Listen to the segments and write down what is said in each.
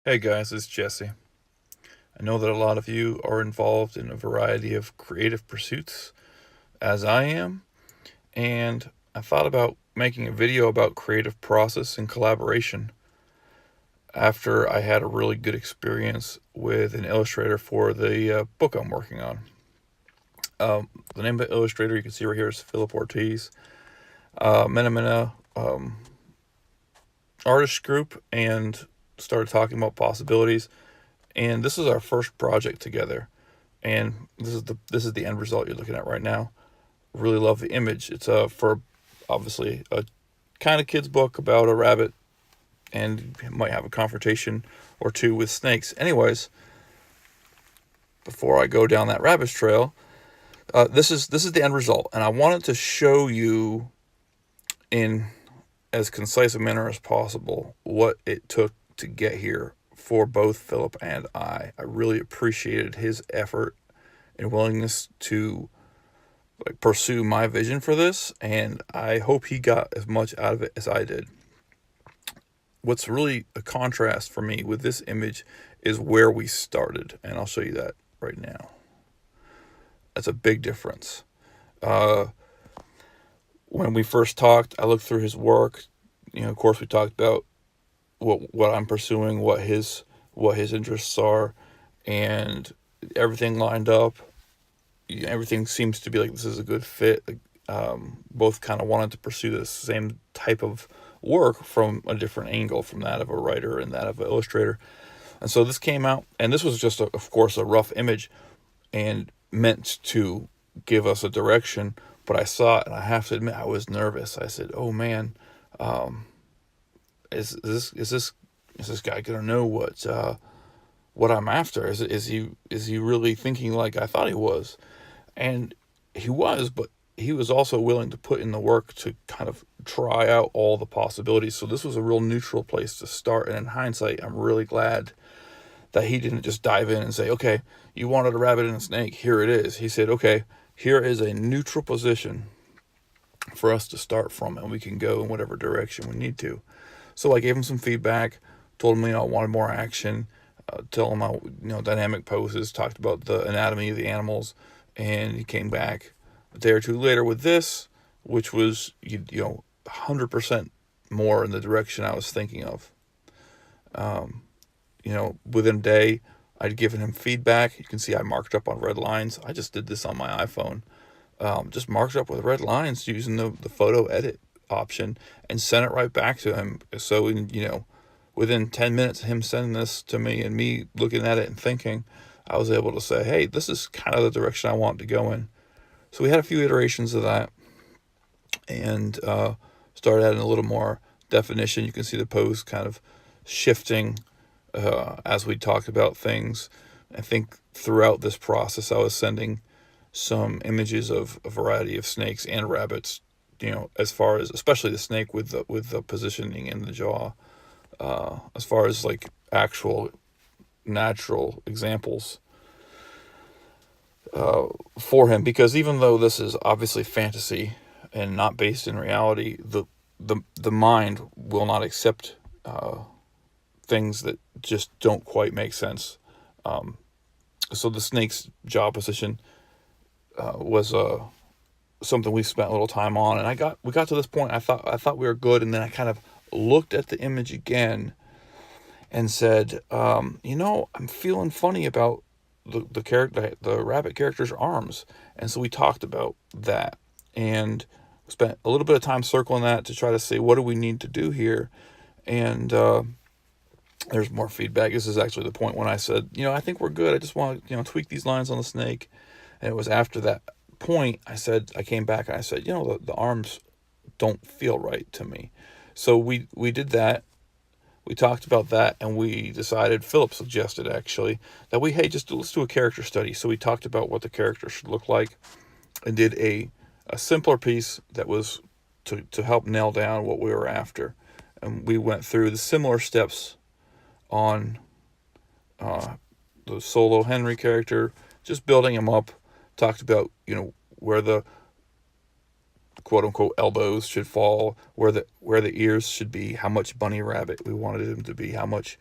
Hey guys, it's Jesse. I know that a lot of you are involved in a variety of creative pursuits, as I am, and I thought about making a video about creative process and collaboration after I had a really good experience with an illustrator for the book I'm working on. The name of the illustrator you can see right here is Philip Ortiz. Met him in a artist group and started talking about possibilities. And this is our first project together, and this is the end result you're looking at right now. Really love the image. It's for obviously a kind of kids book about a rabbit, and might have a confrontation or two with snakes. Anyways, before I go down that rabbit trail, this is the end result, and I wanted to show you in as concise a manner as possible what it took to get here for both Philip and I. I really appreciated his effort and willingness to pursue my vision for this, and I hope he got as much out of it as I did. What's really a contrast for me with this image is where we started, and I'll show you that right now. That's a big difference. Uh, when we first talked, I looked through his work. Of course, we talked about what I'm pursuing, what his interests are, and everything lined up. Everything seems to be like this is a good fit. Both kind of wanted to pursue the same type of work from a different angle, from that of a writer and that of an illustrator. And so this came out, and this was just, of course, a rough image and meant to give us a direction. But I saw it, and I have to admit, I was nervous. I said, "Oh man, is this guy gonna know what I'm after? Is he really thinking like I thought he was?" And he was, but he was also willing to put in the work to kind of try out all the possibilities. So this was a real neutral place to start. And in hindsight, I'm really glad that he didn't just dive in and say, "Okay, you wanted a rabbit and a snake, here it is." He said, "Okay, here is a neutral position for us to start from, and we can go in whatever direction we need to." So I gave him some feedback, told him, I wanted more action, tell him how, dynamic poses, talked about the anatomy of the animals, and he came back a day or two later with this, which was 100% more in the direction I was thinking of. Within a day, I'd given him feedback. You can see I marked up on red lines. I just did this on my iPhone. Just marked up with red lines using the photo edit option and sent it right back to him. So within 10 minutes of him sending this to me and me looking at it and thinking, I was able to say, "Hey, this is kind of the direction I want to go in." So we had a few iterations of that, and started adding a little more definition. You can see the pose kind of shifting as we talked about things. I think throughout this process, I was sending some images of a variety of snakes and rabbits. As far as especially the snake with the positioning in the jaw, as far as like actual natural examples for him, because even though this is obviously fantasy and not based in reality, the mind will not accept things that just don't quite make sense. So the snake's jaw position was something we spent a little time on, and we got to this point. I thought we were good, and then I kind of looked at the image again and said, I'm feeling funny about the rabbit character's arms. And so we talked about that and spent a little bit of time circling that to try to say, what do we need to do here? And there's more feedback. This is actually the point when I said, I think we're good. I just want to, tweak these lines on the snake. And it was after that point I came back and I said, the arms don't feel right to me. So we did that. We talked about that, and we decided, Philip suggested actually, that let's do a character study. So we talked about what the character should look like and did a simpler piece that was to help nail down what we were after. And we went through the similar steps on the solo Henry character, just building him up. Talked about, where the quote unquote elbows should fall, where the ears should be, how much bunny rabbit we wanted him to be, how much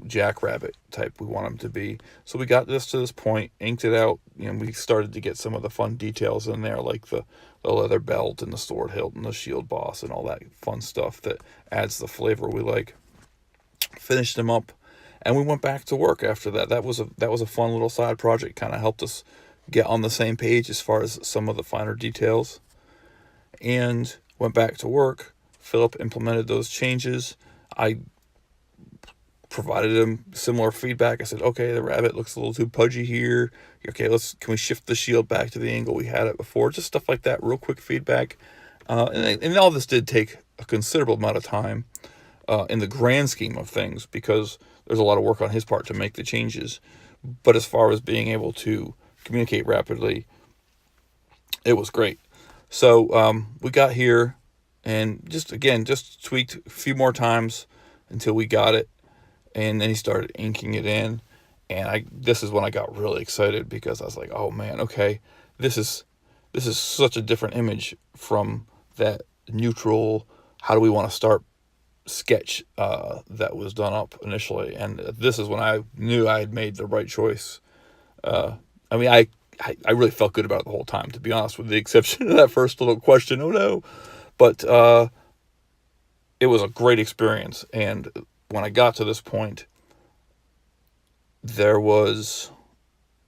jackrabbit type we want him to be. So we got this to this point, inked it out. We started to get some of the fun details in there, like the leather belt and the sword hilt and the shield boss and all that fun stuff that adds the flavor we like. Finished him up, and we went back to work after that. That was a fun little side project. Kind of helped us get on the same page as far as some of the finer details. And went back to work. Philip implemented those changes. I provided him similar feedback. I said, okay, the rabbit looks a little too pudgy here. Okay, can we shift the shield back to the angle we had it before? Just stuff like that, real quick feedback. And all this did take a considerable amount of time in the grand scheme of things, because there's a lot of work on his part to make the changes. But as far as being able to communicate rapidly, it was great. So we got here and just tweaked a few more times until we got it. And then he started inking it in. And this is when I got really excited, because I was like, oh man, okay, this is such a different image from that neutral, how do we want to start sketch that was done up initially. And this is when I knew I had made the right choice. I really felt good about it the whole time, to be honest, with the exception of that first little question, oh no. But it was a great experience. And when I got to this point, there was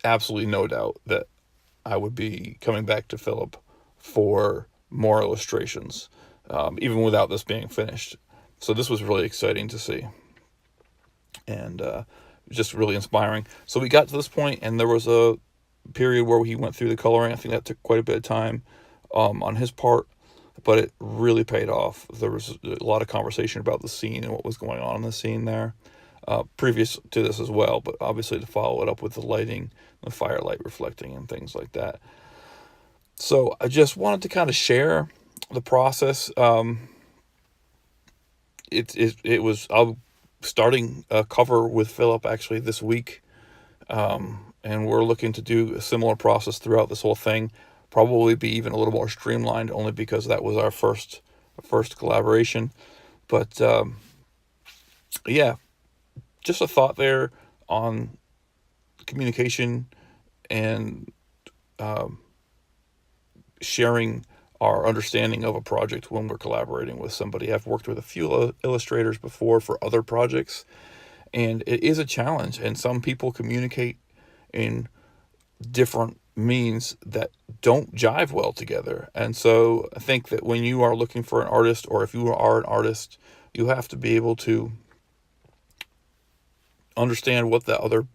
absolutely no doubt that I would be coming back to Philip for more illustrations, even without this being finished. So this was really exciting to see, and just really inspiring. So we got to this point, and there was a period where he went through the coloring. I think that took quite a bit of time on his part, but it really paid off. There was a lot of conversation about the scene and what was going on in the scene there, previous to this as well, but obviously to follow it up with the lighting, the firelight reflecting and things like that. So I just wanted to kind of share the process. It was, I'm starting a cover with Philip actually this week, and we're looking to do a similar process throughout this whole thing. Probably be even a little more streamlined, only because that was our first collaboration. But yeah, just a thought there on communication and sharing our understanding of a project when we're collaborating with somebody. I've worked with a few illustrators before for other projects, and it is a challenge. And some people communicate in different means that don't jive well together. And so I think that when you are looking for an artist, or if you are an artist, you have to be able to understand what the other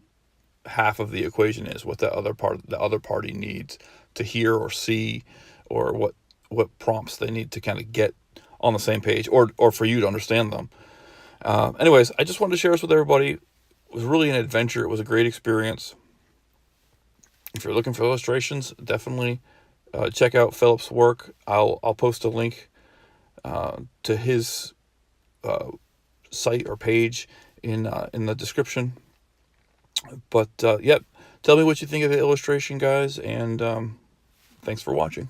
half of the equation is, what the other party needs to hear or see, or what prompts they need to kind of get on the same page, or for you to understand them. Anyways, I just wanted to share this with everybody. It was really an adventure. It was a great experience. If you're looking for illustrations, definitely check out Philip's work. I'll post a link to his site or page in the description. But yep, tell me what you think of the illustration, guys, and thanks for watching.